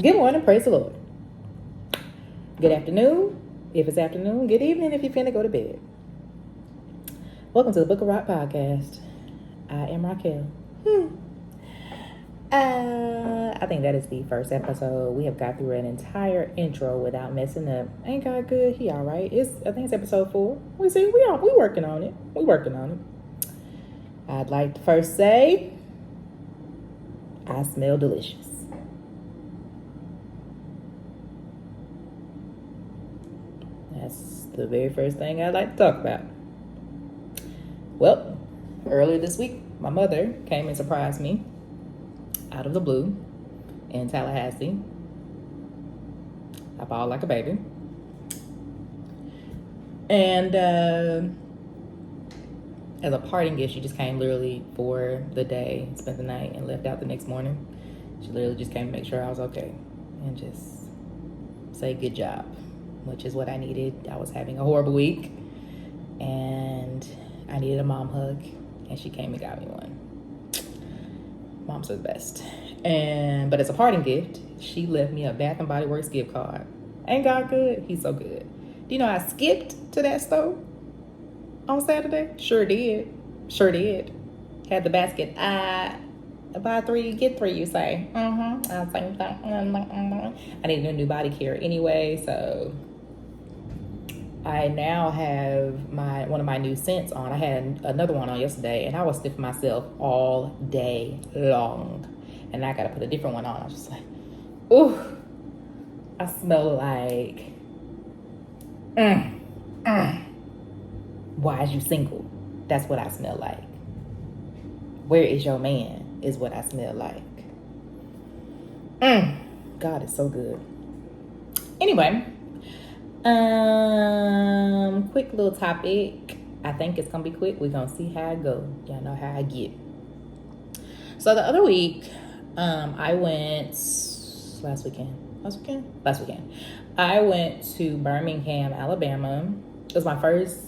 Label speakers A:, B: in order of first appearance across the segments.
A: Good morning, praise the Lord. Good afternoon, if it's afternoon. Good evening, if you're finna go to bed. Welcome to the Book of Racq podcast. I am Raquel. I think that is the first episode. We have got through an entire intro without messing up. Ain't God good? He all right. I think it's episode 4. We working on it. We working on it. I'd like to first say, I smell delicious. That's the very first thing I'd like to talk about. Well, earlier this week, my mother came and surprised me out of the blue in Tallahassee. I bawled like a baby. And as a parting gift, she just came literally for the day, spent the night, and left out the next morning. She literally just came to make sure I was okay and just say good job, which is what I needed. I was having a horrible week and I needed a mom hug, and she came and got me one. Moms are the best. But as a parting gift, she left me a Bath and Body Works gift card. Ain't God good? He's so good. Do you know I skipped to that store on Saturday? Sure did. Had the basket. Buy 3, get 3, you say. I was like, I need a new body care anyway, so I now have one of my new scents on. I had another one on yesterday, and I was sniffing myself all day long. And I got to put a different one on. I was just like, ooh, I smell like, why is you single? That's what I smell like. Where is your man? Is what I smell like. God is so good. Anyway, quick little topic. I think it's gonna be quick. We're gonna see how I go. Y'all know how I get. So the other week, I went last weekend. I went to Birmingham, Alabama. It was my first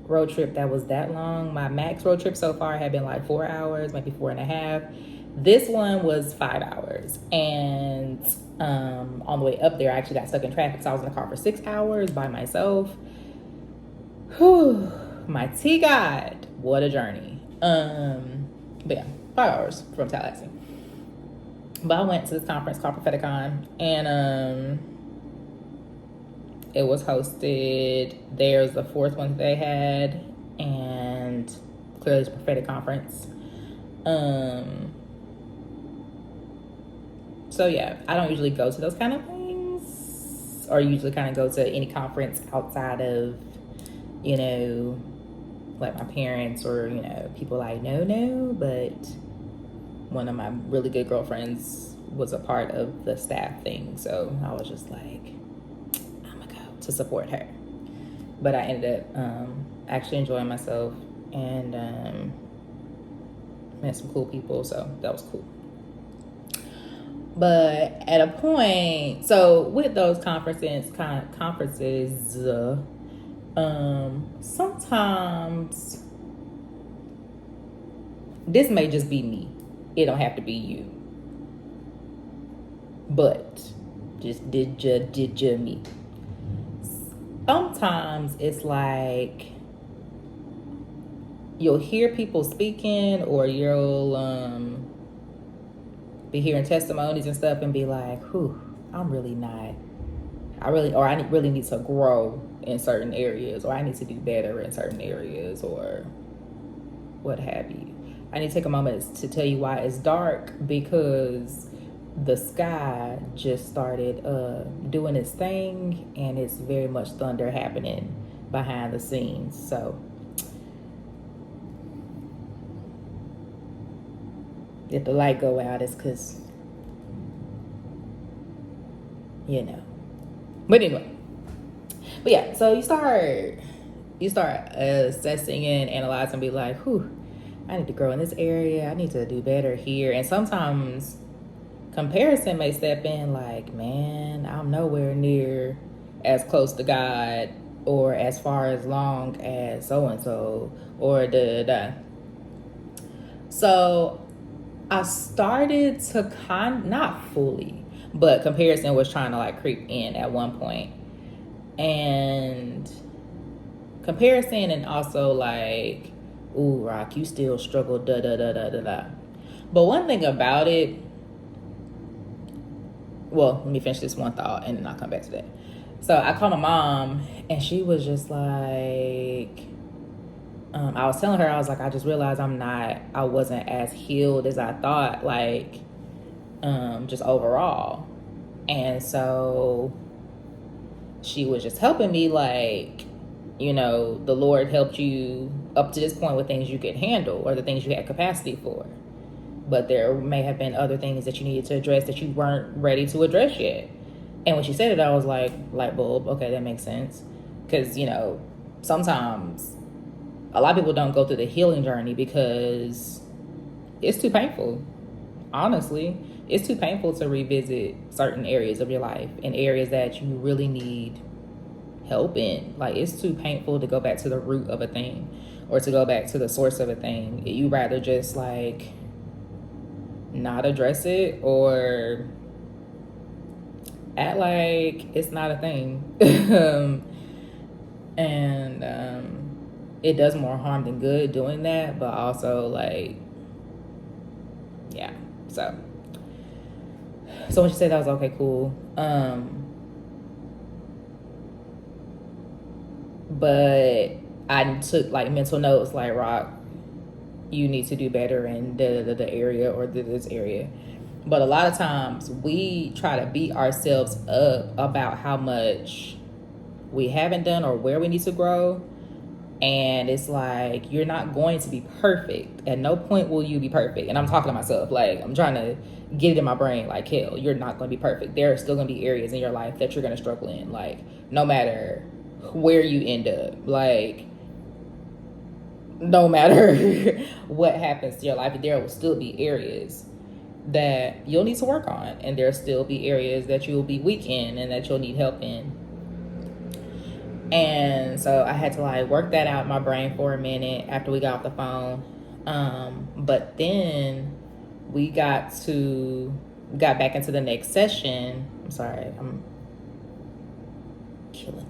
A: road trip that was that long. My max road trip so far had been like 4 hours, maybe 4.5. This one was 5 hours. And on the way up there, I actually got stuck in traffic. So I was in the car for 6 hours by myself. Whew, my tea God, what a journey. But yeah, 5 hours from Tallahassee. But I went to this conference called Propheticon, and it was hosted. There's the 4th one they had, and clearly it's a prophetic conference. So yeah, I don't usually go to those kind of things, or usually kind of go to any conference outside of, like my parents or, people I know, but one of my really good girlfriends was a part of the staff thing. So I was just like, I'm gonna go to support her. But I ended up actually enjoying myself and met some cool people. So that was cool. But at a point, so with those conferences, sometimes this may just be me. It don't have to be you. But just did you me. Sometimes it's like you'll hear people speaking, or you'll be hearing testimonies and stuff and be like, I really need to grow in certain areas, or I need to do better in certain areas, or what have you. I need to take a moment to tell you why it's dark, because the sky just started doing its thing, and it's very much thunder happening behind the scenes. So if the light go out, it's because, But anyway. But yeah, so you start assessing and analyzing and be like, I need to grow in this area. I need to do better here. And sometimes comparison may step in like, man, I'm nowhere near as close to God or as far as long as so-and-so or da-da-da. So I started to not fully, but comparison was trying to like creep in at one point. And comparison, and also like, ooh, Racq, you still struggle, da da da da da da. But one thing about it, well, let me finish this one thought and then I'll come back to that. So I called my mom and she was just like, I was telling her, I was like, I just realized I wasn't as healed as I thought, like, just overall. And so she was just helping me, like, you know, the Lord helped you up to this point with things you could handle or the things you had capacity for. But there may have been other things that you needed to address that you weren't ready to address yet. And when she said it, I was like, light bulb, okay, that makes sense. Because, you know, sometimes a lot of people don't go through the healing journey because it's too painful. Honestly, it's too painful to revisit certain areas of your life and areas that you really need help in. Like, it's too painful to go back to the root of a thing or to go back to the source of a thing. You rather just like not address it or act like it's not a thing. And it does more harm than good doing that, but also like, yeah. So when she said that, I was okay, cool. But I took like mental notes like, Racq, you need to do better in the area or this area. But a lot of times we try to beat ourselves up about how much we haven't done or where we need to grow. And it's like, you're not going to be perfect. At no point will you be perfect. And I'm talking to myself, like, I'm trying to get it in my brain, like, hell, you're not going to be perfect. There are still going to be areas in your life that you're going to struggle in, like, no matter where you end up, like, no matter what happens to your life, there will still be areas that you'll need to work on. And there'll still be areas that you'll be weak in and that you'll need help in. And so I had to like work that out in my brain for a minute after we got off the phone. But then we got back into the next session. I'm sorry, I'm killing.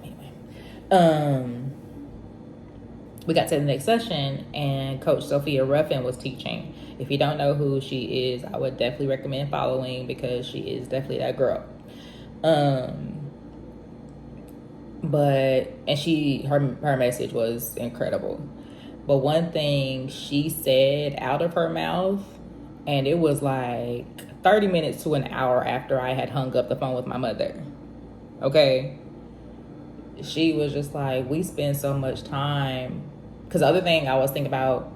A: Anyway, we got to the next session and Coach Sophia Ruffin was teaching. If you don't know who she is, I would definitely recommend following because she is definitely that girl. But her message was incredible. But one thing she said out of her mouth, and it was like 30 minutes to an hour after I had hung up the phone with my mother. Okay. She was just like, we spend so much time. Because the other thing I was thinking about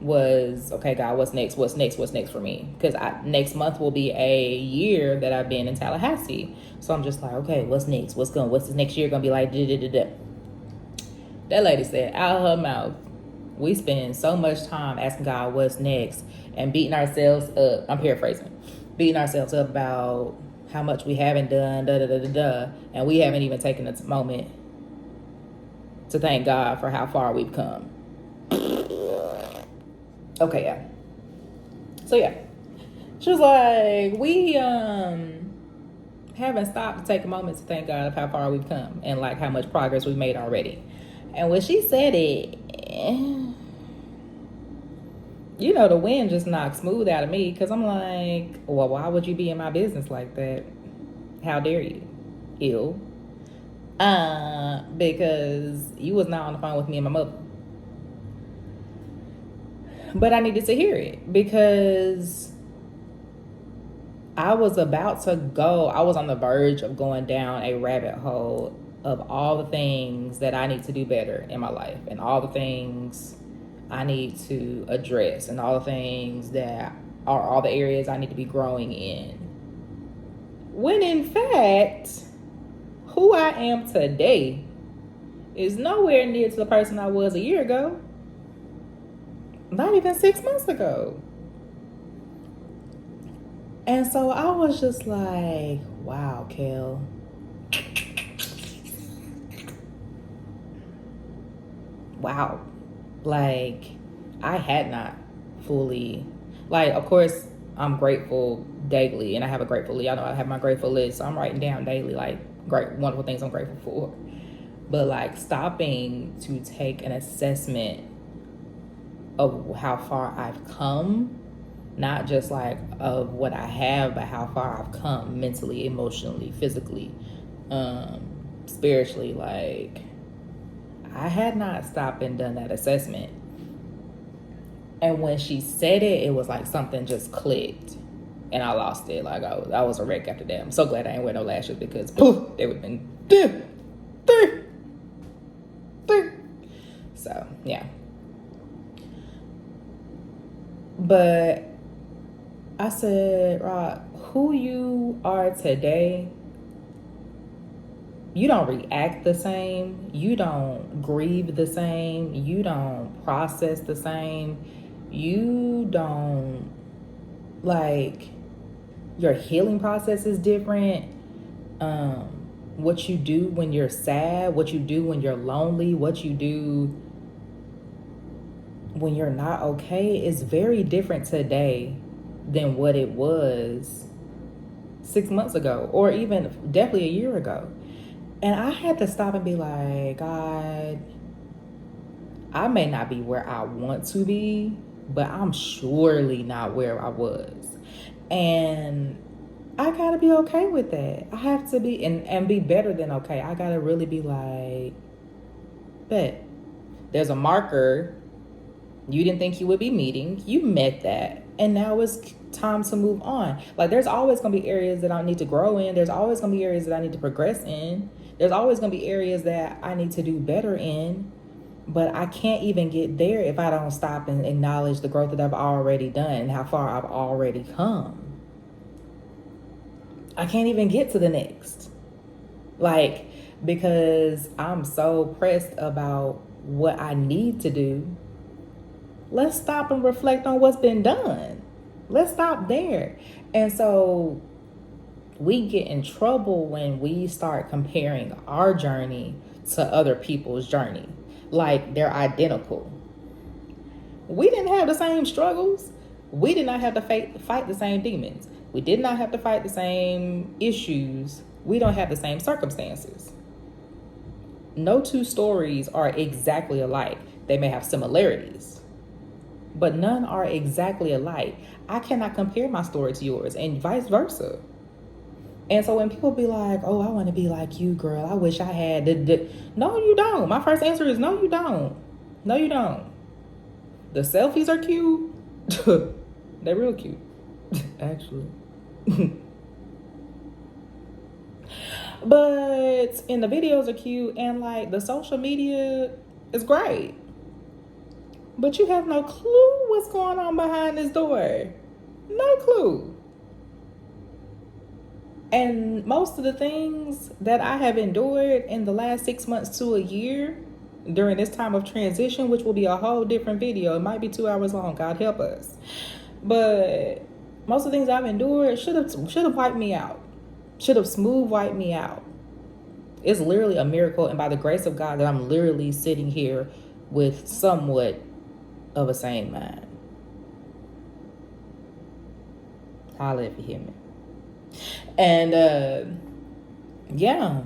A: was, okay, God, what's next? What's next? What's next for me? Because next month will be a year that I've been in Tallahassee. So I'm just like, okay, what's next? What's this next year gonna be like? That lady said out of her mouth, we spend so much time asking God what's next and beating ourselves up. I'm paraphrasing, beating ourselves up about how much we haven't done, and we haven't even taken a moment to thank God for how far we've come. Okay, yeah. So yeah, she was like, we haven't stopped to take a moment to thank God of how far we've come and like how much progress we've made already. And when she said it, you know, the wind just knocked smooth out of me because I'm like, well, why would you be in my business like that? How dare you? Ew. Because you was not on the phone with me and my mother. But I needed to hear it because I was on the verge of going down a rabbit hole of all the things that I need to do better in my life and all the things I need to address and all the things that are all the areas I need to be growing in. When in fact, who I am today is nowhere near to the person I was a year ago. Not even 6 months ago. And so I was just like, wow, Kel. Wow. Like, I had not fully, like, of course, I'm grateful daily, and I have a grateful, y'all know I have my grateful list, so I'm writing down daily, like, great, wonderful things I'm grateful for. But, like, stopping to take an assessment of how far I've come, not just, like, of what I have, but how far I've come mentally, emotionally, physically, spiritually. Like, I had not stopped and done that assessment. And when she said it, it was like something just clicked. And I lost it. Like, I was a wreck after that. I'm so glad I ain't wear no lashes, because poof, they would have been so, yeah. But I said, Racq, who you are today, you don't react the same. You don't grieve the same. You don't process the same. You don't, like, your healing process is different. What you do when you're sad, what you do when you're lonely, what you do when you're not okay is very different today than what it was 6 months ago, or even definitely a year ago. And I had to stop and be like, God, I may not be where I want to be, but I'm surely not where I was. And I gotta be okay with that. I have to be, and be better than okay. I gotta really be like, bet, there's a marker you didn't think you would be meeting. You met that. And now it's time to move on. Like, there's always gonna be areas that I need to grow in. There's always gonna be areas that I need to progress in. There's always gonna be areas that I need to do better in. But I can't even get there if I don't stop and acknowledge the growth that I've already done and how far I've already come. I can't even get to the next. Like, because I'm so pressed about what I need to do. Let's stop and reflect on what's been done. Let's stop there. And so we get in trouble when we start comparing our journey to other people's journey. Like, they're identical. We didn't have the same struggles. We did not have to fight the same demons. We did not have to fight the same issues. We don't have the same circumstances. No two stories are exactly alike. They may have similarities, but none are exactly alike. I cannot compare my story to yours, and vice versa. And so when people be like, oh, I want to be like you, girl, I wish I had no, you don't. My first answer is no, you don't. No, you don't. The selfies are cute. They're real cute, actually. But in the videos are cute, and like the social media is great. But you have no clue what's going on behind this door. No clue. And most of the things that I have endured in the last 6 months to a year during this time of transition, which will be a whole different video. It might be 2 hours long, God help us. But most of the things I've endured should have wiped me out. Should have smooth wiped me out. It's literally a miracle, and by the grace of God, that I'm literally sitting here with somewhat of a sane mind. Holla if you hear me. And yeah,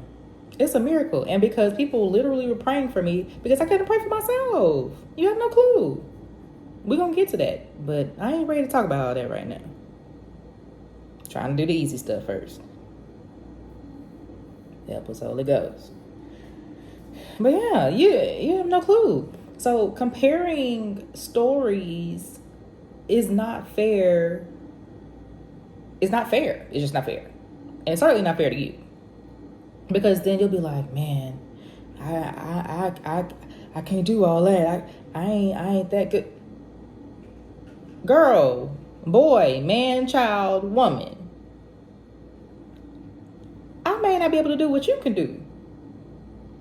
A: it's a miracle. And because people literally were praying for me, because I couldn't pray for myself. You have no clue. We're gonna get to that, but I ain't ready to talk about all that right now. Trying to do the easy stuff first. Help us, Holy Ghost. But yeah, you have no clue. So comparing stories is not fair. It's not fair. It's just not fair. And it's certainly not fair to you. Because then you'll be like, man, I can't do all that. I ain't that good. Girl, boy, man, child, woman. I may not be able to do what you can do.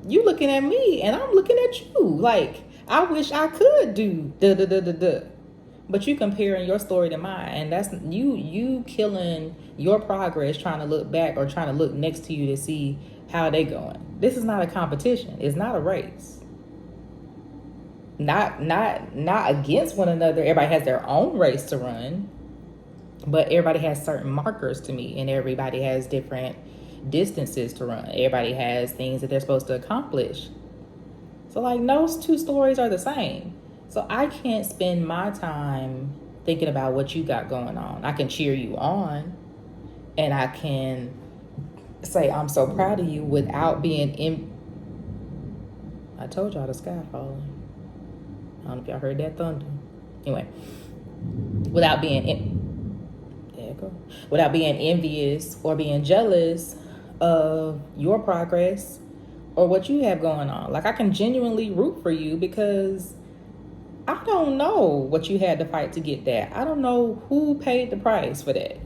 A: You looking at me and I'm looking at you. Like, I wish I could do But you comparing your story to mine, and that's you killing your progress, trying to look back or trying to look next to you to see how they going. This is not a competition. It's not a race. Not against one another. Everybody has their own race to run, but everybody has certain markers to meet, and everybody has different distances to run. Everybody has things that they're supposed to accomplish. So like those two stories are the same. So I can't spend my time thinking about what you got going on. I can cheer you on, and I can say I'm so proud of you without being in. I told y'all the sky falling. I don't know if y'all heard that thunder. Anyway, without being without being envious or being jealous of your progress or what you have going on. Like I can genuinely root for you because I don't know what you had to fight to get that. I don't know who paid the price for that.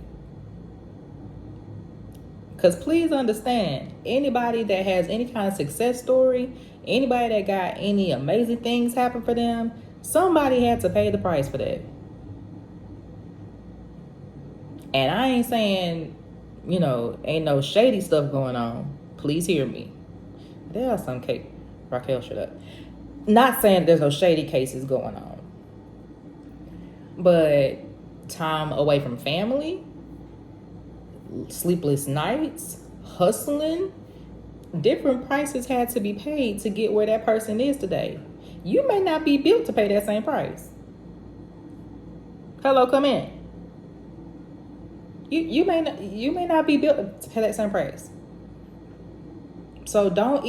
A: Because please understand, anybody that has any kind of success story, anybody that got any amazing things happen for them, somebody had to pay the price for that. And I ain't saying, ain't no shady stuff going on. Please hear me. There are some cases. Raquel, shut up. Not saying there's no shady cases going on. But time away from family, sleepless nights, hustling, different prices had to be paid to get where that person is today. You may not be built to pay that same price. Hello, come in. You may not be built to pay that same price. So don't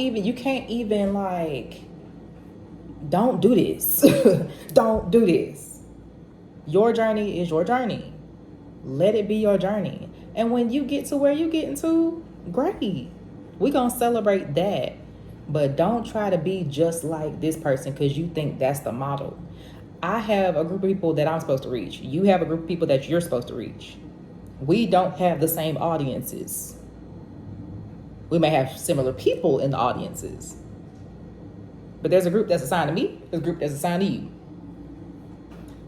A: do this. Don't do this. Your journey is your journey. Let it be your journey. And when you get to where you're getting to, great. We're going to celebrate that. But don't try to be just like this person because you think that's the model. I have a group of people that I'm supposed to reach. You have a group of people that you're supposed to reach. We don't have the same audiences. We may have similar people in the audiences. But there's a group that's assigned to me. There's a group that's assigned to you.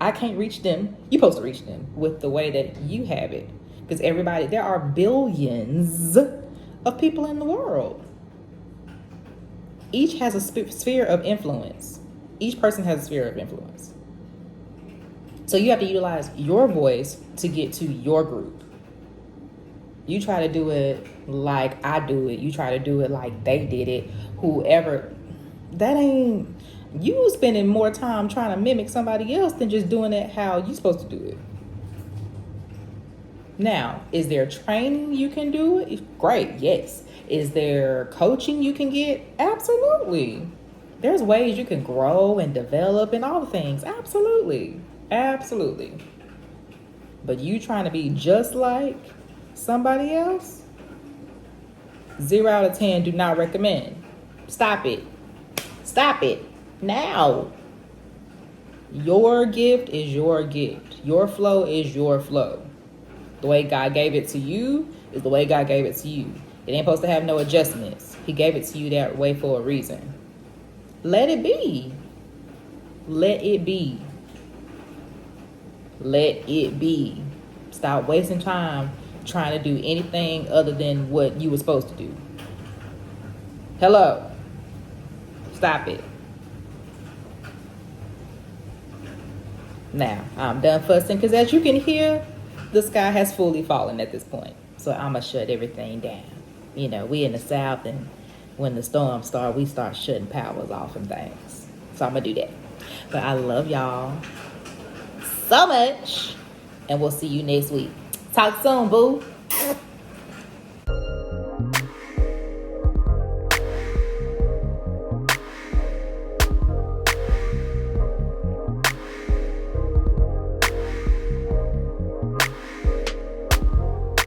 A: I can't reach them. You're supposed to reach them with the way that you have it. Because there are billions of people in the world. Each has a sphere of influence. Each person has a sphere of influence. So you have to utilize your voice to get to your group. You try to do it like I do it. You try to do it like they did it. Whoever. That ain't. You spending more time trying to mimic somebody else than just doing it how you're supposed to do it. Now, is there training you can do it? Great, yes. Is there coaching you can get? Absolutely. There's ways you can grow and develop and all the things. Absolutely. Absolutely. But you trying to be just like somebody else? 0 out of 10, do not recommend. Stop it. Stop it. Now. Your gift is your gift. Your flow is your flow. The way God gave it to you is the way God gave it to you. It ain't supposed to have no adjustments. He gave it to you that way for a reason. Let it be. Let it be. Let it be. Stop wasting time trying to do anything other than what you were supposed to do. Hello. Stop it. Now, I'm done fussing because as you can hear, the sky has fully fallen at this point. So I'm going to shut everything down. We in the South, and when the storms start, we start shutting powers off and things. So I'm going to do that. But I love y'all so much, and we'll see you next week. Talk soon, boo.